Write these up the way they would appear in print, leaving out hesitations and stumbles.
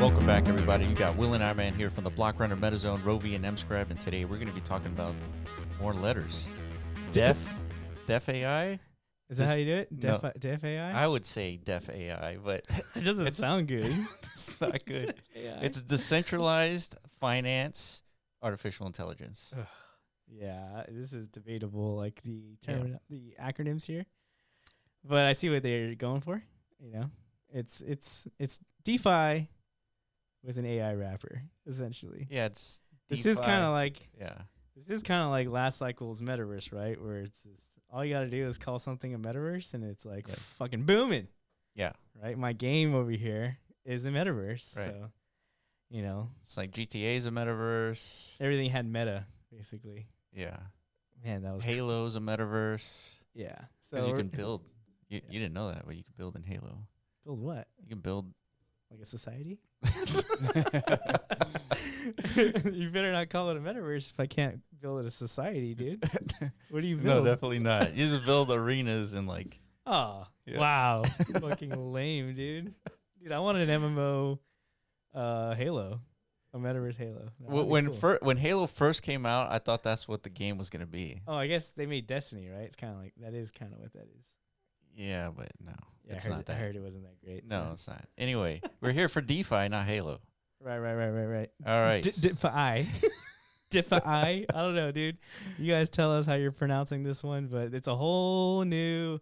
Welcome back, everybody. You got Will and I-Man here from the Block Runner MetaZone, Rovi, and MScribe, and today we're going to be talking about more letters. DeFAI? Is that how you do it? No. DeFAI? I would say DeFAI, but it doesn't sound good. it's not good. DeFAI. It's Decentralized Finance Artificial Intelligence. Yeah, this is debatable, like the the acronyms here. But I see what they're going for. You know, it's DeFi with an AI wrapper, essentially. Yeah, it's This DeFi. is kind of like This is kind of like last cycle's Metaverse, right? Where it's just, all you got to do is call something a Metaverse, and it's like fucking booming. Yeah. Right. My game over here is a Metaverse, Right. so you know, It's like GTA's a Metaverse. everything had meta basically. Yeah. Man, that was Halo's a Metaverse. yeah. Because So you can build. You didn't know that, but you can build in Halo. build what? You can build. Like a society? You better not call it a metaverse if I can't build it a society, dude. What do you build? No, definitely not. You just build arenas and like. Oh, Yeah. wow. Fucking lame, dude. Dude, I wanted an MMO Halo. A metaverse Halo. That would be cool. When Halo first came out, I thought that's what the game was gonna be. Oh, I guess they made Destiny, right? It's kind of like, that is kind of what that is. Yeah, but no, Yeah, it's I heard, not that. I heard it wasn't that great. No, so. it's not. Anyway, we're here for DeFi, not Halo. Right. All right. DeFi. DeFi. I don't know, dude. You guys tell us how you're pronouncing this one, but it's a whole new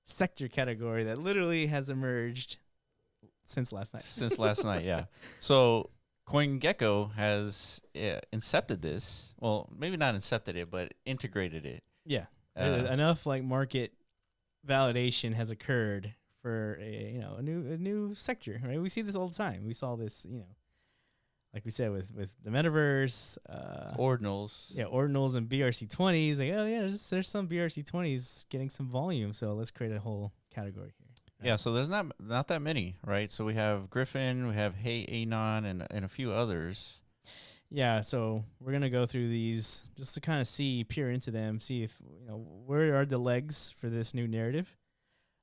sector category that literally has emerged since last night. Since last night, yeah. So CoinGecko has incepted this. Well, maybe not incepted it, but integrated it. Yeah. Enough like market validation has occurred for a new sector, right? We see this all the time. We saw this, like we said with the Metaverse, Ordinals. yeah, Ordinals and BRC20s. Like, oh yeah, there's some BRC20s getting some volume, so let's create a whole category here. Right? Yeah, so there's not that many, right? So we have Griffin, we have Hey Anon, and a few others. Yeah, so we're gonna go through these just to kind of peer into them, see if where are the legs for this new narrative.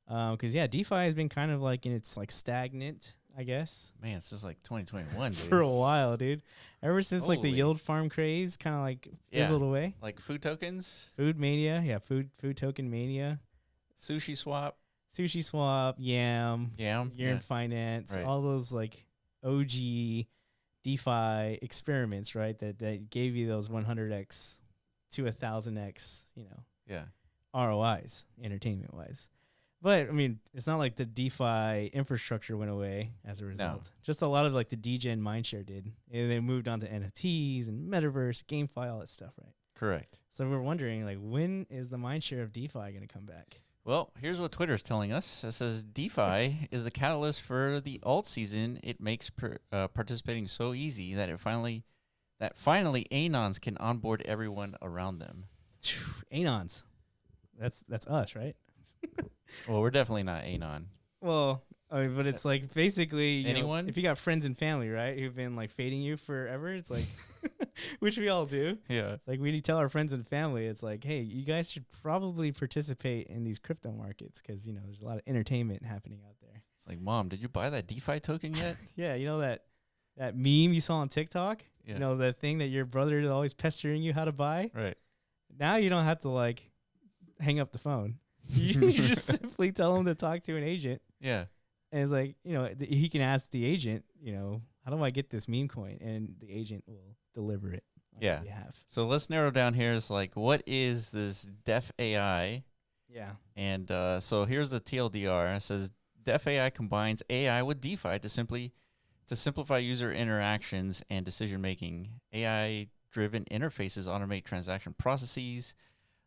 Because DeFi has been kind of like in its like stagnant, I guess. Man, this is like 2021, dude. For a while, dude. Ever since like the Holy. yield farm craze kind of like fizzled away. Like food tokens, Food mania, food token mania, Sushi Swap, Sushi Swap, Yam, Yearn Finance, Right. all those like OG DeFi experiments, right? That gave you those 100x to 1,000x, Yeah. ROIs, entertainment wise. But I mean, it's not like the DeFi infrastructure went away as a result. Just a lot of like the degen mindshare did. And they moved on to NFTs and Metaverse, GameFi, all that stuff, right? Correct. So we're wondering, like, when is the mindshare of DeFi going to come back? Well, here's what Twitter's telling us. It says DeFi is the catalyst for the alt season. It makes participating so easy that finally Anons can onboard everyone around them. Anons. That's us, right? Well, we're definitely not Anon. Well, I mean, but it's like basically Anyone? if you got friends and family, right, who've been like fading you forever, it's like, which we all do. Yeah. It's like we need to tell our friends and family, it's like, hey, you guys should probably participate in these crypto markets because, there's a lot of entertainment happening out there. It's like, Mom, did you buy that DeFi token yet? Yeah, that meme you saw on TikTok? Yeah. The thing that your brother is always pestering you how to buy? Right. Now you don't have to, like, hang up the phone. You just simply tell him to talk to an agent. Yeah. And it's like, he can ask the agent, how do I get this meme coin? And the agent will deliver it on your behalf. So let's narrow down here. It's like, what is this DeFAI? Yeah. And so here's the TLDR. It says DeFAI combines AI with DeFi to simplify user interactions and decision making. AI-driven interfaces automate transaction processes.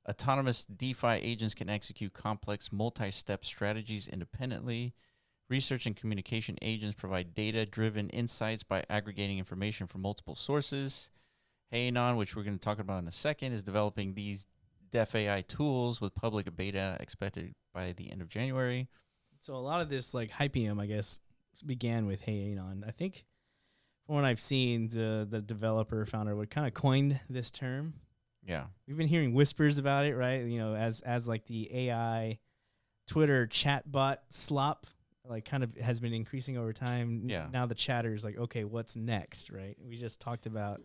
Autonomous DeFi agents can execute complex multi-step strategies independently. Research and communication agents provide data-driven insights by aggregating information from multiple sources. Hayanon, which we're going to talk about in a second, is developing these DeFAI tools with public beta expected by the end of January. So a lot of this like hypium, I guess, began with Hayanon. I think from what I've seen, the developer founder would kind of coined this term. Yeah. We've been hearing whispers about it, right? As like the AI Twitter chatbot slop like kind of has been increasing over time. Yeah. Now the chatter is like, okay, what's next, right? We just talked about,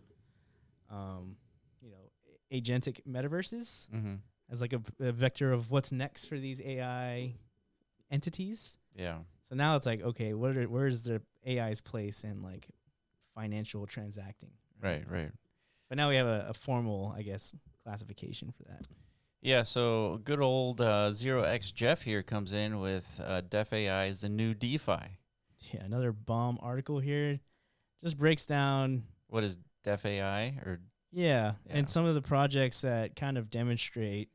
you know, agentic metaverses as like a vector of what's next for these AI entities. Yeah. So now it's like, okay, where's the AI's place in like financial transacting? Right. But now we have a formal, I guess, classification for that. Yeah, so good old 0x Jeff here comes in with DeFAI is the new DeFi. Yeah, another bomb article here. Just breaks down. What is DeFAI? Or Yeah, and some of the projects that kind of demonstrate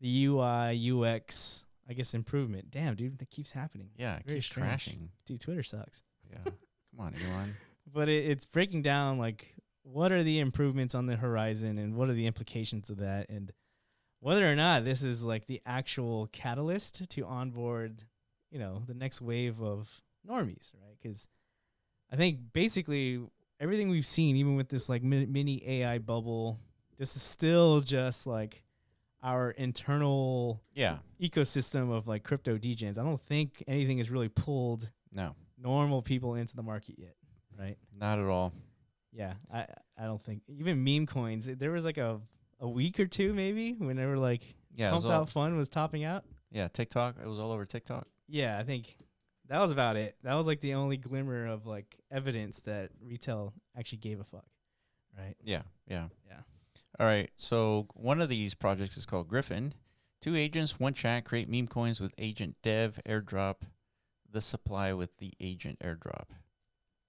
the UI, UX, I guess, improvement. Damn, dude, that keeps happening. Yeah, it Very keeps strange. crashing. Dude, Twitter sucks. Yeah, come on, Elon. But it's breaking down, like, what are the improvements on the horizon and what are the implications of that, and whether or not this is like the actual catalyst to onboard, you know, the next wave of normies, right? Because I think basically everything we've seen, even with this like mini AI bubble, this is still just like our internal ecosystem of like crypto degens. I don't think anything has really pulled normal people into the market yet, right? Not at all. Yeah, I don't think even meme coins. There was like a week or two maybe when they were like pumped out fun was topping out. Yeah, TikTok. It was all over TikTok. Yeah, I think that was about it. That was like the only glimmer of like evidence that retail actually gave a fuck, right? Yeah. All right, so one of these projects is called Griffin. 2 agents, 1 chat, create meme coins with agent dev, airdrop the supply with the agent airdrop.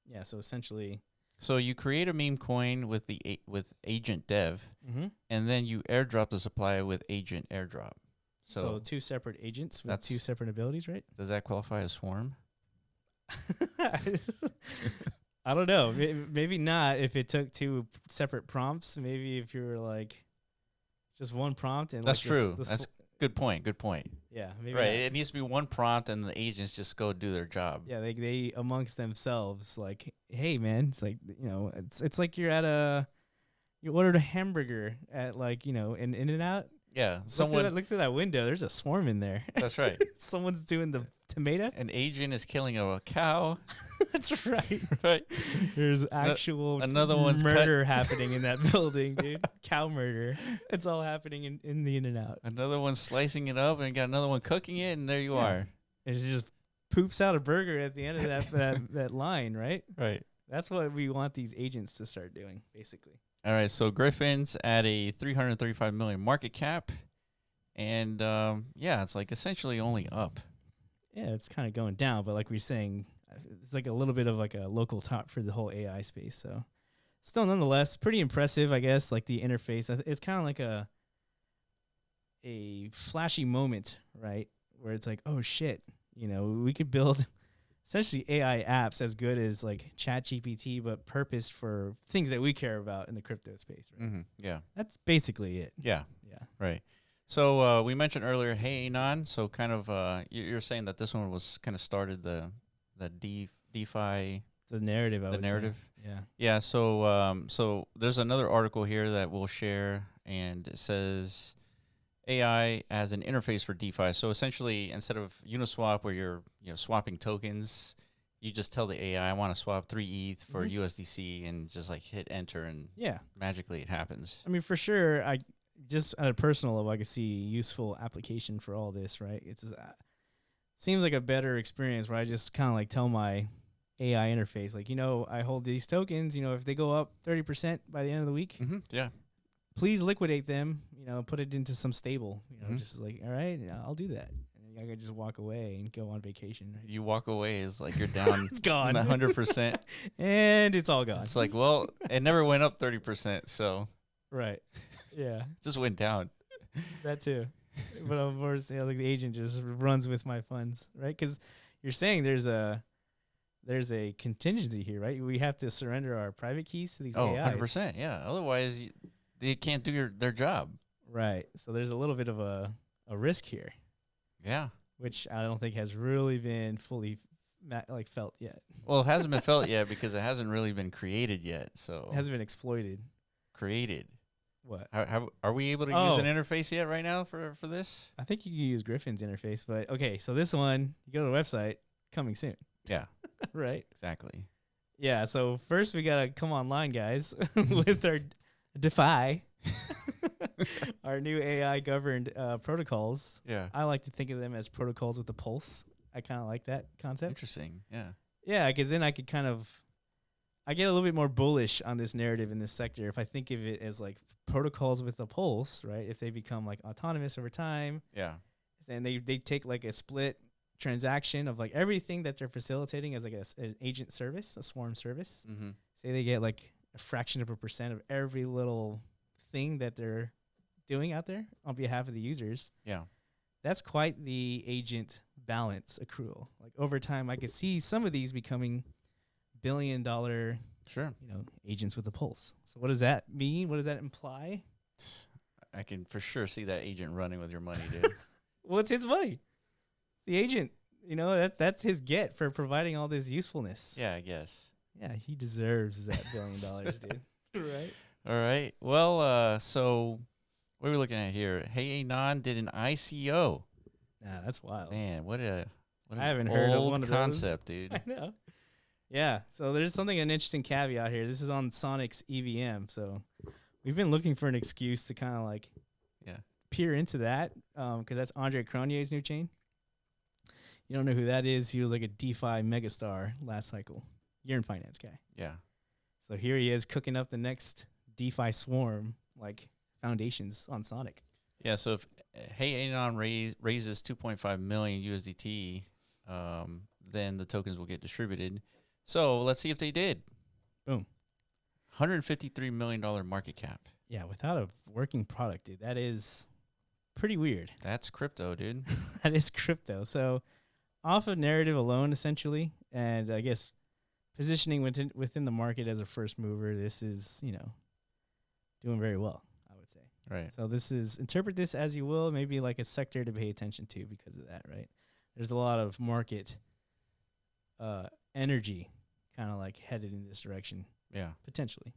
Yeah, so essentially, so you create a meme coin with with agent dev, and then you airdrop the supply with agent airdrop. So 2 separate agents with 2 separate abilities, right? Does that qualify as swarm? I don't know. Maybe not if it took 2 separate prompts. Maybe if you were like just one prompt and that's like true. That's good point. Yeah, maybe right. not. It needs to be one prompt, and the agents just go do their job. Yeah, they amongst themselves like, hey man, it's like, you know, it's like you ordered a hamburger at like, you know, an In-N-Out. Yeah, look through that window. There's a swarm in there. That's right. Someone's doing the tomato. An agent is killing a cow. That's right. Right. There's actual another one's murder happening in that building, dude. Cow murder. It's all happening in the In-N-Out. Another one's slicing it up, and got another one cooking it, and there you are. It just poops out a burger at the end of that line, right? Right. That's what we want these agents to start doing, basically. All right, so Griffin's at a 335 million market cap, and it's like essentially only up. Yeah, it's kind of going down, but like we're saying, it's like a little bit of like a local top for the whole AI space. So still nonetheless pretty impressive, I guess, like the interface. It's kind of like a flashy moment, right? Where it's like, oh shit, you know, we could build essentially AI apps as good as like ChatGPT, but purposed for things that we care about in the crypto space, right? Yeah. That's basically it. Yeah. Right. So we mentioned earlier, hey, Anon. So kind of you're saying that this one was kind of started the DeFi. The narrative, I would say. Yeah. Yeah. So there's another article here that we'll share, and it says AI as an interface for DeFi. So essentially, instead of Uniswap, where you're swapping tokens, you just tell the AI, I want to swap 3 ETH for USDC, and just like hit enter, and magically it happens. I mean, for sure, I just at a personal level, I can see useful application for all this, right? It's just, seems like a better experience where I just kind of like tell my AI interface, like, you know, I hold these tokens, you know, if they go up 30% by the end of the week, please liquidate them, you know, put it into some stable, you know, just like, all right, I'll do that. And I can just walk away and go on vacation. Right? You walk away is like you're down. It's gone. 100%. And it's all gone. It's like, well, it never went up 30%, so. Right. Yeah. Just went down. That too. But of course, like the agent just runs with my funds, right? Because you're saying there's a contingency here, right? We have to surrender our private keys to these AIs. 100%. Yeah. Otherwise, they can't do their job. Right. So there's a little bit of a risk here. Yeah. Which I don't think has really been fully felt yet. Well, it hasn't been felt yet because it hasn't really been created yet. So it hasn't been exploited. Created. What? Are we able to use an interface yet right now for this? I think you can use Griffin's interface, but okay. So this one, you go to the website, coming soon. Yeah. Right? Exactly. Yeah, so first we got to come online, guys, with our DeFi, our new AI-governed protocols. Yeah. I like to think of them as protocols with a pulse. I kind of like that concept. Interesting. Yeah. Yeah, because then I could I get a little bit more bullish on this narrative in this sector if I think of it as like protocols with a pulse, right? If they become like autonomous over time, Yeah. and they take like a split transaction of like everything that they're facilitating as like an agent service, a swarm service. Mm-hmm. Say they get like a fraction of a percent of every little thing that they're doing out there on behalf of the users. Yeah. That's quite the agent balance accrual. Like over time, I could see some of these becoming $1 billion, Sure. agents with a pulse. So what does that mean? What does that imply? I can for sure see that agent running with your money, dude. Well, it's his money. The agent, that's his get for providing all this usefulness. Yeah, I guess. Yeah, he deserves that $1 billion, dude. Right? All right. Well, so what are we looking at here? Hey Anon did an ICO. Nah, that's wild. Man, what I haven't heard of one of those. concept, dude. I know. Yeah, so there's an interesting caveat here. This is on Sonic's EVM, so we've been looking for an excuse to kind of like peer into that because that's Andre Cronier's new chain. You don't know who that is. He was like a DeFi megastar last cycle. You're in finance guy. Yeah. So here he is cooking up the next DeFi swarm, like foundations on Sonic. Yeah, so if Hey Anon raises 2.5 million USDT, then the tokens will get distributed. So let's see if they did. Boom. $153 million market cap. Yeah, without a working product, dude, that is pretty weird. That's crypto, dude. That is crypto. So off of narrative alone, essentially, and I guess positioning within the market as a first mover, this is, doing very well, I would say. Right. So interpret this as you will, maybe like a sector to pay attention to because of that, right? There's a lot of market energy kind of like headed in this direction. Yeah. Potentially.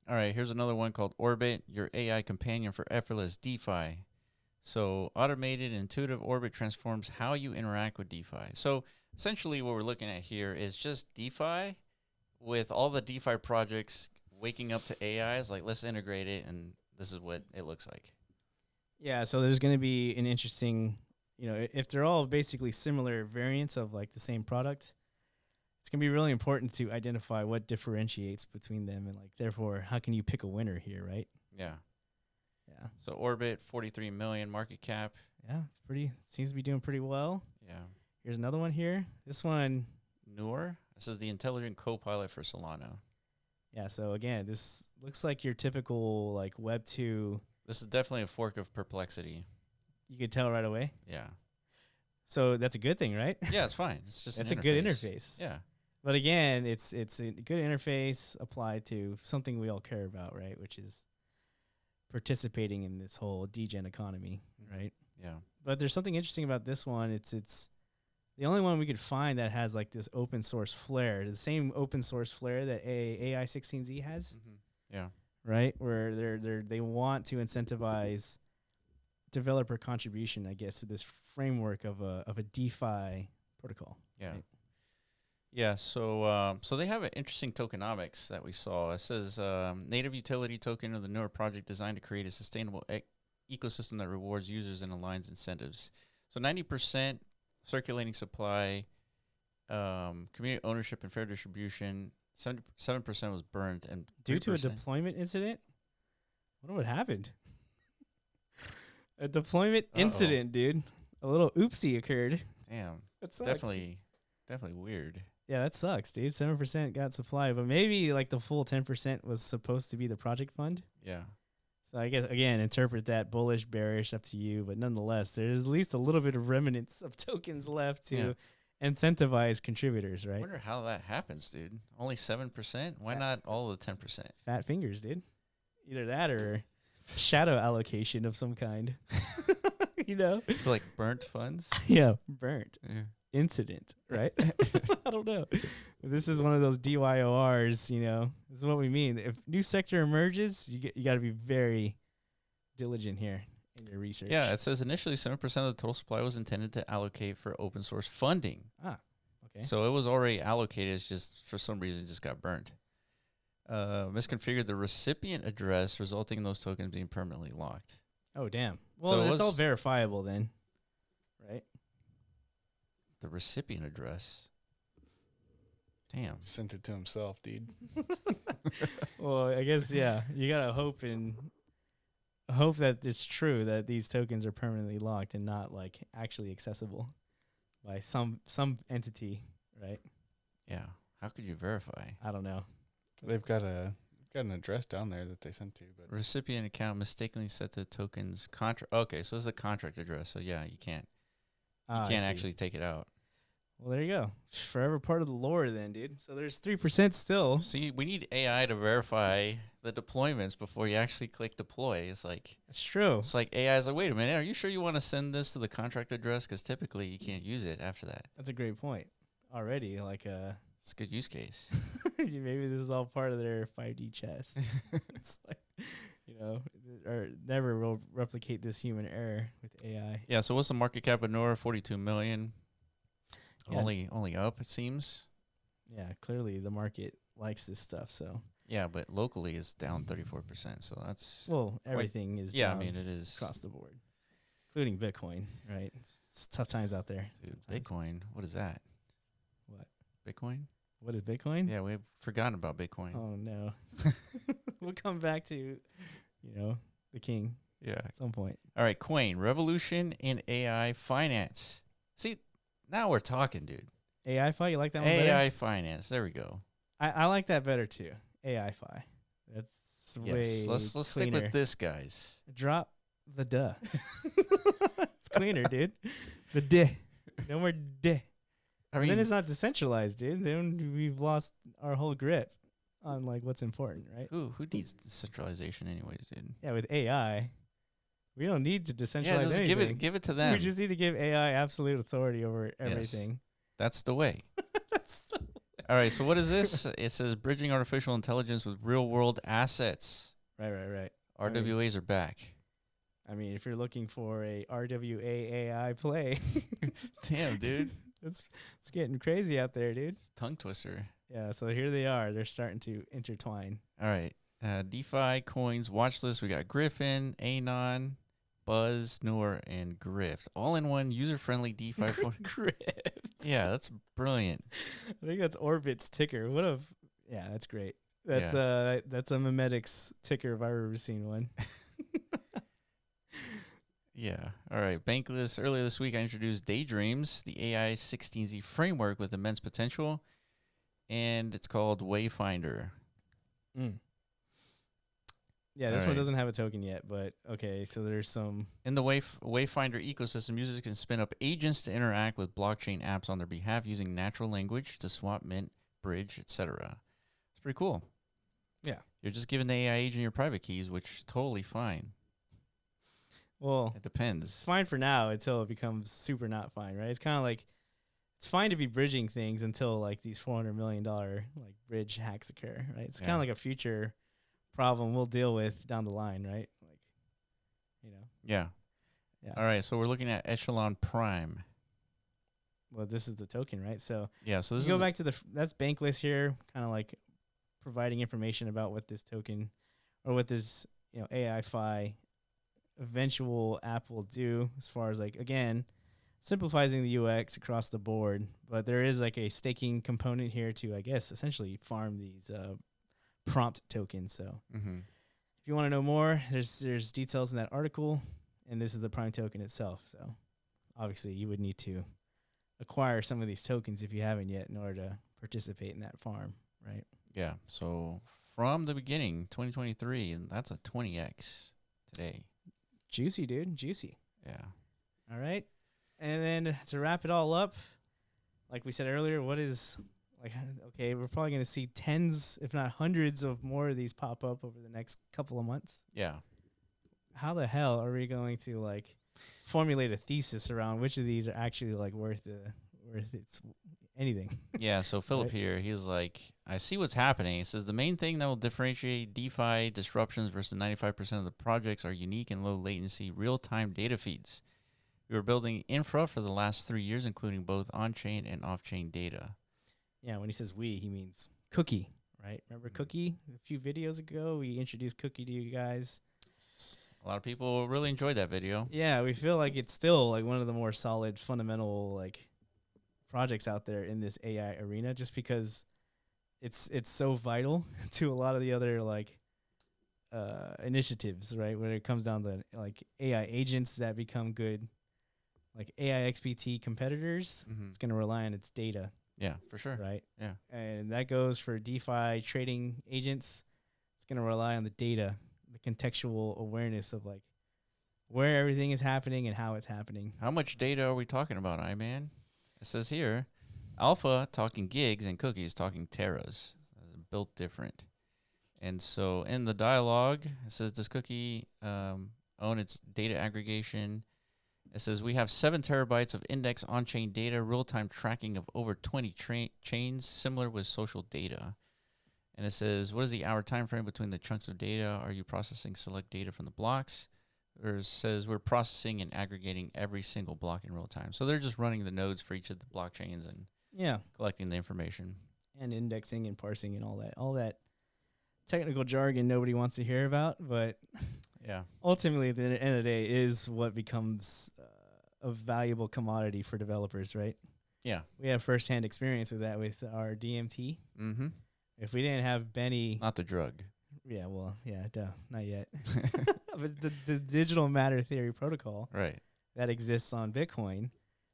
All right, here's another one called Orbit, your AI companion for effortless DeFi. So automated and intuitive Orbit transforms how you interact with DeFi. So essentially what we're looking at here is just DeFi with all the DeFi projects waking up to AIs, like let's integrate it, and this is what it looks like. Yeah, so there's going to be an interesting, if they're all basically similar variants of like the same product, it's going to be really important to identify what differentiates between them and like, therefore, how can you pick a winner here, right? Yeah. Yeah. So Orbit, 43 million market cap. Yeah, seems to be doing pretty well. Yeah. Here's another one here. This one. Noor. This is the intelligent co-pilot for Solana. Yeah, so again, this looks like your typical like Web 2. This is definitely a fork of Perplexity. You could tell right away. Yeah. So that's a good thing, right? Yeah, it's fine. It's just that's a good interface. Yeah. But again, it's a good interface applied to something we all care about, right? Which is participating in this whole degen economy, right? Yeah. But there's something interesting about this one. It's the only one we could find that has like this open source flair, the same open source flair that AI16z has. Mm-hmm. Yeah. Right, where they want to incentivize developer contribution, I guess, to this framework of a DeFi protocol. Yeah. Right? Yeah, so they have an interesting tokenomics that we saw. It says native utility token of the newer project designed to create a sustainable ecosystem that rewards users and aligns incentives. So 90% circulating supply, community ownership and fair distribution. 7% was burned, and due to a deployment incident. I wonder what happened. A deployment incident, dude. A little oopsie occurred. Damn, that sucks. Definitely weird. Yeah, that sucks, dude. 7% got supply, but maybe like the full 10% was supposed to be the project fund. Yeah. So I guess, again, interpret that bullish, bearish, up to you. But nonetheless, there's at least a little bit of remnants of tokens left to incentivize contributors, right? I wonder how that happens, dude. Only 7%? Why not all of the 10%? Fat fingers, dude. Either that or shadow allocation of some kind. It's like burnt funds? Yeah, burnt. Yeah. Incident, right? I don't know. This is one of those DYORs, This is what we mean. If new sector emerges, you got to be very diligent here in your research. Yeah, it says initially 7% of the total supply was intended to allocate for open source funding. Okay. So it was already allocated. It's just for some reason it just got burnt. Misconfigured the recipient address, resulting in those tokens being permanently locked. Oh, damn. Well, So it's all verifiable then, right? The recipient address. Damn. Sent it to himself, dude. Well, I guess, yeah. You got to hope that it's true that these tokens are permanently locked and not like actually accessible by some entity, right? Yeah. How could you verify? I don't know. They've got an address down there that they sent to, but Recipient account mistakenly set the tokens contract. Okay, so this is a contract address. So yeah, you can't I see. actually take it out. Well, there you go. Forever part of the lore then, dude. So there's 3% still. See, we need AI to verify the deployments before you actually click deploy. It's like True. It's like AI is like, wait a minute, are you sure you want to send this to the contract address? Because typically you can't use it after that. That's a great point. Already, like It's a good use case. maybe this is all part of their 5D chess. It's like, or never will replicate this human error with AI. Yeah. So what's the market cap of Nora? 42 million. Yeah. Only up, it seems. Yeah, clearly the market likes this stuff. So Yeah, but locally it's down 34%. So that's everything is yeah. I down mean, it is across the board, including Bitcoin. Right, it's tough times out there. Dude, Tough times. Bitcoin. What is that? What? Bitcoin? What is Bitcoin? Yeah, we've forgotten about Bitcoin. Oh no. We'll come back to, the king Yeah. at some point. All right, Coin, revolution in AI finance. See, now we're talking, dude. AI fi, you like that one AI better? finance. There we go. I like that better too. AI fi. That's way Yes. Let's stick cleaner. with this, guys. Drop the duh. It's cleaner, dude. The duh. No more duh. I And mean, then it's not decentralized, dude. Then we've lost our whole grip on like what's important, right? who needs decentralization anyways, dude? Yeah, with AI, we don't need to decentralize Yeah, just anything. give it to them. We just need to give AI absolute authority over everything. That's the way. That's All right, so what is this? It says bridging artificial intelligence with real world assets. right. RWAs are back. I mean, if you're looking for a RWA AI play, Damn, dude. it's getting crazy out there, dude. Tongue twister. Yeah, so here they are. They're starting to intertwine. All right. DeFi coins watch list. We got Griffin, Anon, Buzz, Noor, and Grift. All in one user friendly DeFi. Grift. Yeah, that's brilliant. I think that's Orbit's ticker. Yeah, that's great. That's a Memetics ticker if I've ever seen one. Yeah. All right. Bankless. Earlier this week, I introduced Daydreams, the AI16z framework with immense potential, and it's called Wayfinder. Yeah, this All one right. doesn't have a token yet, but okay, so there's some. In the Wayfinder ecosystem, users can spin up agents to interact with blockchain apps on their behalf using natural language to swap, mint, bridge, etc. It's pretty cool. Yeah. You're just giving the AI agent your private keys, which is totally fine. Well, It depends. it's fine for now until it becomes super not fine, right? It's kind of like it's fine to be bridging things until like these $400 million like bridge hacks occur, right? It's kind Yeah. of like a future problem we'll deal with down the line, right? Like, Yeah. yeah. All right. So we're looking at Echelon Prime. Well, this is the token, right? So Yeah. So this you is go back to that's Bankless here, kind of like providing information about what this token or what this AI fi eventual app will do as far as like again simplifying the UX across the board, but there is like a staking component here to I guess essentially farm these prompt tokens. So if you want to know more, there's details in that article, and this is the prime token itself. So obviously you would need to acquire some of these tokens if you haven't yet in order to participate in that farm, right? Yeah. So from the beginning, 2023, and that's a 20x today. Juicy, dude. Juicy. Yeah. All right. And then to wrap it all up, like we said earlier, what is like, okay, we're probably going to see tens, if not hundreds of more of these pop up over the next couple of months. Yeah. How the hell are we going to like formulate a thesis around which of these are actually like worth its anything? Yeah. So Philip Right. here, he's like, I see what's happening. He says the main thing that will differentiate DeFi disruptions versus 95% of the projects are unique and low latency real-time data feeds. We were building infra for the last 3 years, including both on-chain and off-chain data. Yeah, when he says we, he means Cookie, right? Remember Cookie? A few videos ago, we introduced Cookie to you guys. A lot of people really enjoyed that video. Yeah, we feel like it's still like one of the more solid, fundamental like projects out there in this AI arena, just because it's so vital to a lot of the other like initiatives, right? When it comes down to like AI agents that become good, like AI XPT competitors, it's going to rely on its data. Yeah, for sure. Right. Yeah. And that goes for DeFi trading agents. It's going to rely on the data, the contextual awareness of like where everything is happening and how it's happening. How much data are we talking about, man? It says here, Alpha talking gigs and Cookies talking teras, built different. And so in the dialogue, it says, does Cookie own its data aggregation? It says, we have 7 terabytes of index on-chain data, real-time tracking of over 20 chains, similar with social data. And it says, what is the hour time frame between the chunks of data? Are you processing select data from the blocks? Or it says, we're processing and aggregating every single block in real time. So they're just running the nodes for each of the blockchains and collecting the information. And indexing and parsing and all that technical jargon nobody wants to hear about, but ultimately at the end of the day is what becomes a valuable commodity for developers, right? Yeah. We have firsthand experience with that with our DMT. Mm-hmm. If we didn't have Benny... Not the drug. Yeah, well, not yet. But the digital matter theory protocol that exists on Bitcoin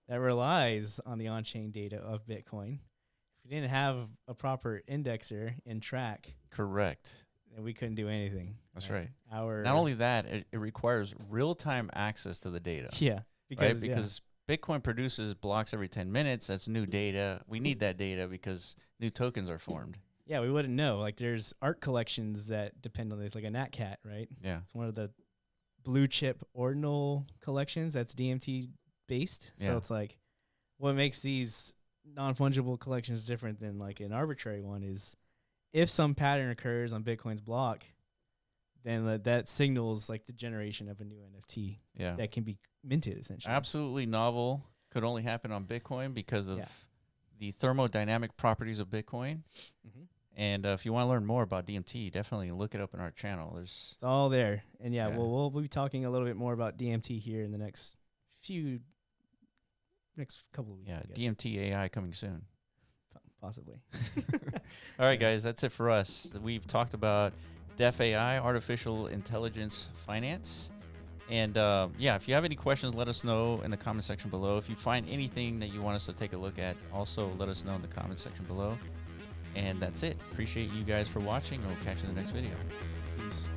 that relies on the on-chain data of Bitcoin. If we didn't have a proper indexer and track... Correct. And we couldn't do anything. That's right. Not only that, it requires real-time access to the data. Yeah. Because Bitcoin produces blocks every 10 minutes. That's new data. We need that data because new tokens are formed. Yeah, we wouldn't know. Like there's art collections that depend on this, like a Nat Cat, right? Yeah. It's one of the blue chip ordinal collections that's DMT based. So it's like what makes these non-fungible collections different than like an arbitrary one is if some pattern occurs on Bitcoin's block, then that signals like the generation of a new NFT that can be minted essentially. Absolutely novel. Could only happen on Bitcoin because of the thermodynamic properties of Bitcoin. Mm-hmm. And if you want to learn more about DMT, definitely look it up in our channel. It's all there. And we'll be talking a little bit more about DMT here in the next couple of weeks. Yeah, DMT AI coming soon. Possibly. All right, guys, that's it for us. We've talked about DeFAI, Artificial Intelligence Finance. And if you have any questions, let us know in the comment section below. If you find anything that you want us to take a look at, also let us know in the comment section below. And that's it. Appreciate you guys for watching, and we'll catch you in the next video. Peace.